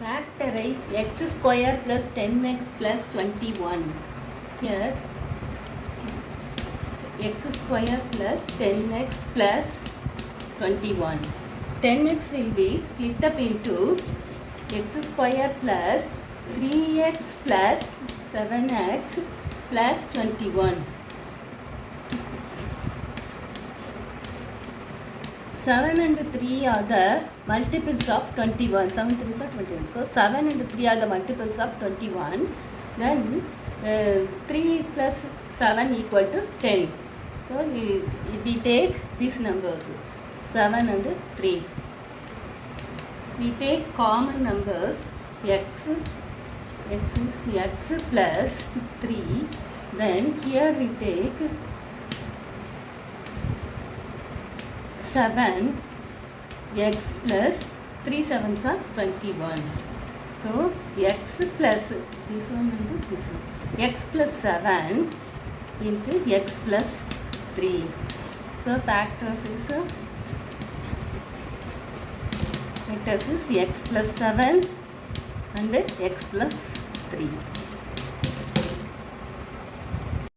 Factorize x square plus 10x plus 21. Here x square plus 10x plus 21. 10x will be split up into x square plus 3x plus 7x plus 21. 7 and 3 are the multiples of 21. 7 3s are 21. So 7 and 3 are the multiples of 21. Then 3 plus 7 equal to 10. So we take these numbers 7 and 3. We take common numbers x is x plus 3. Then here we take 7 x plus 3 7s are 21. So x plus this one into this one, x plus 7 into x plus 3. So factors is x plus 7 and x plus 3.